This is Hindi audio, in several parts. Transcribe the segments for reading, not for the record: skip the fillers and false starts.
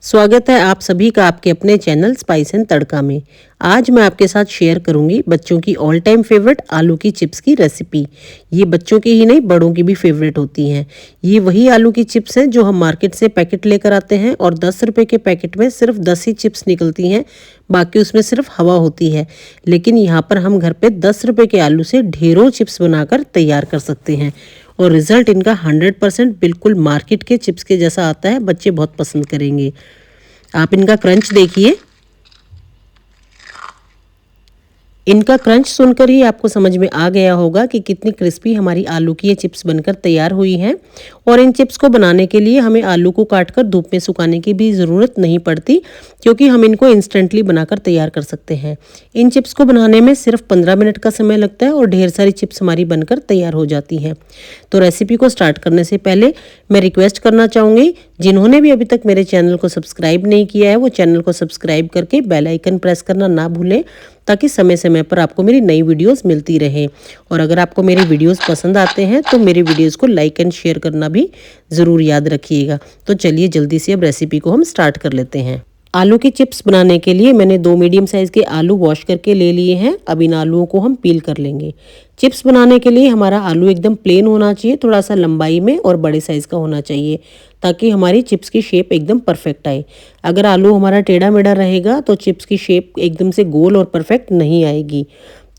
स्वागत है आप सभी का आपके अपने चैनल स्पाइस एंड तड़का में। आज मैं आपके साथ शेयर करूंगी बच्चों की ऑल टाइम फेवरेट आलू की चिप्स की रेसिपी। ये बच्चों की ही नहीं बड़ों की भी फेवरेट होती हैं। ये वही आलू की चिप्स हैं जो हम मार्केट से पैकेट लेकर आते हैं और 10 रुपए के पैकेट में सिर्फ 10 ही चिप्स निकलती हैं, बाकी उसमें सिर्फ हवा होती है। लेकिन यहाँ पर हम घर पे 10 रुपए के आलू से ढेरों चिप्स बनाकर तैयार कर सकते हैं और रिजल्ट इनका 100% बिल्कुल मार्केट के चिप्स के जैसा आता है। बच्चे बहुत पसंद करेंगे। आप इनका क्रंच देखिए। इनका क्रंच सुनकर ही आपको समझ में आ गया होगा कि कितनी क्रिस्पी हमारी आलू की ये चिप्स बनकर तैयार हुई हैं। और इन चिप्स को बनाने के लिए हमें आलू को काटकर धूप में सुखाने की भी ज़रूरत नहीं पड़ती, क्योंकि हम इनको इंस्टेंटली बनाकर तैयार कर सकते हैं। इन चिप्स को बनाने में सिर्फ 15 मिनट का समय लगता है और ढेर सारी चिप्स हमारी बनकर तैयार हो जाती हैं। तो रेसिपी को स्टार्ट करने से पहले मैं रिक्वेस्ट करना चाहूँगी, जिन्होंने भी अभी तक मेरे चैनल को सब्सक्राइब नहीं किया है वो चैनल को सब्सक्राइब करके बेल आइकन प्रेस करना ना भूलें, ताकि समय समय पर आपको मेरी नई वीडियोस मिलती रहे। और अगर आपको मेरी वीडियोस पसंद आते हैं तो मेरी वीडियोस को लाइक एंड शेयर करना भी ज़रूर याद रखिएगा। तो चलिए जल्दी से अब रेसिपी को हम स्टार्ट कर लेते हैं। आलू की चिप्स बनाने के लिए मैंने 2 मीडियम साइज़ के आलू वॉश करके ले लिए हैं। अब इन आलूओं को हम पील कर लेंगे। चिप्स बनाने के लिए हमारा आलू एकदम प्लेन होना चाहिए, थोड़ा सा लंबाई में और बड़े साइज़ का होना चाहिए, ताकि हमारी चिप्स की शेप एकदम परफेक्ट आए। अगर आलू हमारा टेढ़ा मेढ़ा रहेगा तो चिप्स की शेप एकदम से गोल और परफेक्ट नहीं आएगी।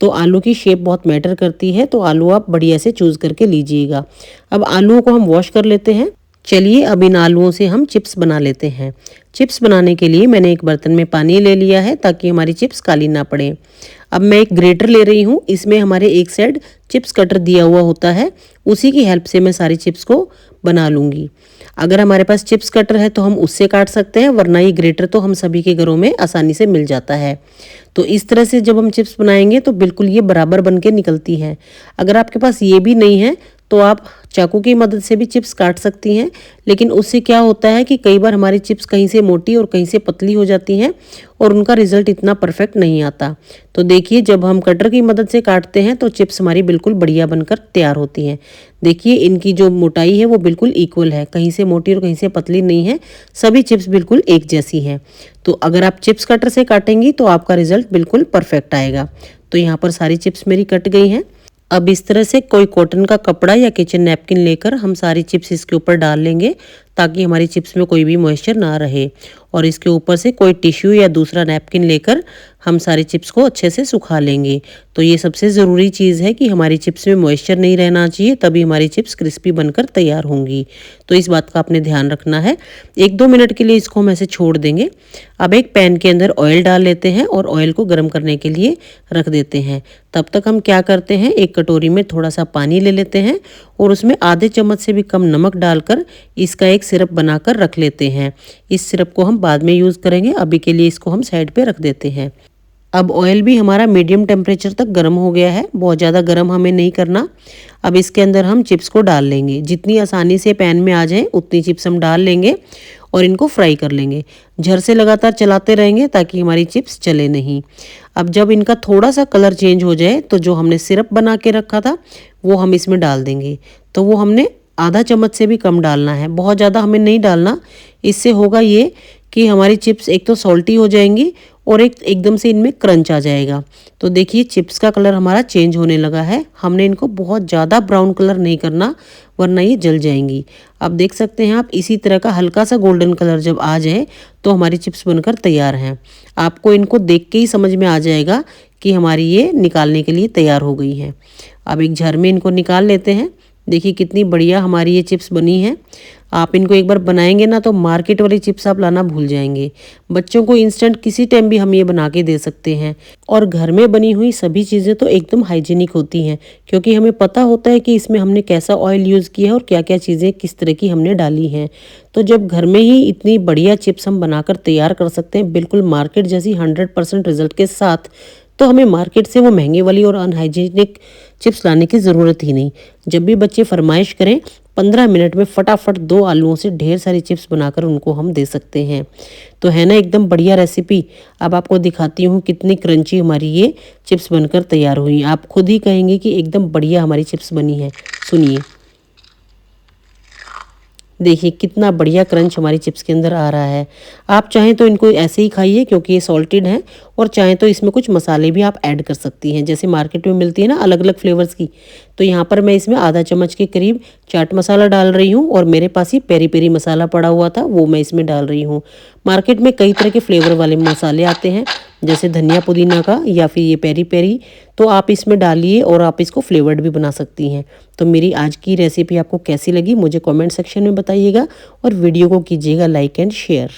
तो आलू की शेप बहुत मैटर करती है, तो आलू आप बढ़िया से चूज़ करके लीजिएगा। अब आलूओं को हम वॉश कर लेते हैं। चलिए अब इन आलूओं से हम चिप्स बना लेते हैं। चिप्स बनाने के लिए मैंने एक बर्तन में पानी ले लिया है, ताकि हमारी चिप्स काली ना पड़े। अब मैं एक ग्रेटर ले रही हूँ। इसमें हमारे एक साइड चिप्स कटर दिया हुआ होता है, उसी की हेल्प से मैं सारी चिप्स को बना लूँगी। अगर हमारे पास चिप्स कटर है तो हम उससे काट सकते हैं, वरना ये ग्रेटर तो हम सभी के घरों में आसानी से मिल जाता है। तो इस तरह से जब हम चिप्स बनाएंगे तो बिल्कुल ये बराबर बन के निकलती हैं। अगर आपके पास ये भी नहीं है तो आप चाकू की मदद से भी चिप्स काट सकती हैं, लेकिन उससे क्या होता है कि कई बार हमारी चिप्स कहीं से मोटी और कहीं से पतली हो जाती हैं और उनका रिजल्ट इतना परफेक्ट नहीं आता। तो देखिए जब हम कटर की मदद से काटते हैं तो चिप्स हमारी बिल्कुल बढ़िया बनकर तैयार होती हैं। देखिए इनकी जो मोटाई है वो बिल्कुल इक्वल है, कहीं से मोटी और कहीं से पतली नहीं है, सभी चिप्स बिल्कुल एक जैसी हैं। तो अगर आप चिप्स कटर से काटेंगी तो आपका रिजल्ट बिल्कुल परफेक्ट आएगा। तो यहाँ पर सारी चिप्स मेरी कट गई हैं। अब इस तरह से कोई कॉटन का कपड़ा या किचन नैपकिन लेकर हम सारी चिप्स इसके ऊपर डाल लेंगे, ताकि हमारी चिप्स में कोई भी मॉइस्चर ना रहे। और इसके ऊपर से कोई टिश्यू या दूसरा नैपकिन लेकर हम सारी चिप्स को अच्छे से सुखा लेंगे। तो ये सबसे ज़रूरी चीज़ है कि हमारी चिप्स में मॉइस्चर नहीं रहना चाहिए, तभी हमारी चिप्स क्रिस्पी बनकर तैयार होंगी। तो इस बात का आपने ध्यान रखना है। 1-2 मिनट के लिए इसको हम ऐसे छोड़ देंगे। अब एक पैन के अंदर ऑयल डाल लेते हैं और ऑयल को गर्म करने के लिए रख देते हैं। तब तक हम क्या करते हैं, एक कटोरी में थोड़ा सा पानी ले लेते हैं और उसमें आधे चम्मच से भी कम नमक डालकर इसका एक सिरप बनाकर रख लेते हैं। इस सिरप को हम बाद में यूज़ करेंगे, अभी के लिए इसको हम साइड पे रख देते हैं। अब ऑयल भी हमारा मीडियम टेम्परेचर तक गर्म हो गया है, बहुत ज़्यादा गर्म हमें नहीं करना। अब इसके अंदर हम चिप्स को डाल लेंगे। जितनी आसानी से पैन में आ जाए उतनी चिप्स हम डाल लेंगे और इनको फ्राई कर लेंगे। झर से लगातार चलाते रहेंगे ताकि हमारी चिप्स जले नहीं। अब जब इनका थोड़ा सा कलर चेंज हो जाए तो जो हमने सिरप बना के रखा था वो हम इसमें डाल देंगे। तो वो हमने आधा चम्मच से भी कम डालना है, बहुत ज़्यादा हमें नहीं डालना। इससे होगा ये कि हमारी चिप्स एक तो सॉल्टी हो जाएंगी और एकदम से इनमें क्रंच आ जाएगा। तो देखिए चिप्स का कलर हमारा चेंज होने लगा है। हमने इनको बहुत ज़्यादा ब्राउन कलर नहीं करना, वरना ये जल जाएंगी। अब देख सकते हैं आप, इसी तरह का हल्का सा गोल्डन कलर जब आ जाए तो हमारी चिप्स बनकर तैयार हैं। आपको इनको देख के ही समझ में आ जाएगा कि हमारी ये निकालने के लिए तैयार हो गई हैं। अब एक झर में इनको निकाल लेते हैं। देखिए कितनी बढ़िया हमारी ये चिप्स बनी है। आप इनको एक बार बनाएंगे ना तो मार्केट वाली चिप्स आप लाना भूल जाएंगे। बच्चों को इंस्टेंट किसी टाइम भी हम ये बना के दे सकते हैं। और घर में बनी हुई सभी चीज़ें तो एकदम हाइजीनिक होती हैं, क्योंकि हमें पता होता है कि इसमें हमने कैसा ऑयल यूज़ किया है और क्या क्या चीज़ें किस तरह की हमने डाली हैं। तो जब घर में ही इतनी बढ़िया चिप्स हम बनाकर तैयार कर सकते हैं बिल्कुल मार्केट जैसी 100% रिजल्ट के साथ, तो हमें मार्केट से वो महंगे वाली और अनहाइजीनिक चिप्स लाने की ज़रूरत ही नहीं। जब भी बच्चे फरमाइश करें 15 मिनट में फटाफट 2 आलूओं से ढेर सारी चिप्स बनाकर उनको हम दे सकते हैं। तो है ना एकदम बढ़िया रेसिपी। अब आपको दिखाती हूँ कितनी क्रंची हमारी ये चिप्स बनकर तैयार हुई। आप खुद ही कहेंगे कि एकदम बढ़िया हमारी चिप्स बनी है। सुनिए, देखिए कितना बढ़िया क्रंच हमारी चिप्स के अंदर आ रहा है। आप चाहें तो इनको ऐसे ही खाइए क्योंकि ये सॉल्टेड है, और चाहें तो इसमें कुछ मसाले भी आप ऐड कर सकती हैं, जैसे मार्केट में मिलती है ना अलग अलग फ्लेवर्स की। तो यहाँ पर मैं इसमें आधा चम्मच के करीब चाट मसाला डाल रही हूँ, और मेरे पास ये पेरी पेरी मसाला पड़ा हुआ था वो मैं इसमें डाल रही हूँ। मार्केट में कई तरह के फ्लेवर वाले मसाले आते हैं, जैसे धनिया पुदीना का या फिर ये पेरी पेरी, तो आप इसमें डालिए और आप इसको फ्लेवर्ड भी बना सकती हैं। तो मेरी आज की रेसिपी आपको कैसी लगी मुझे कमेंट सेक्शन में बताइएगा, और वीडियो को कीजिएगा लाइक एंड शेयर।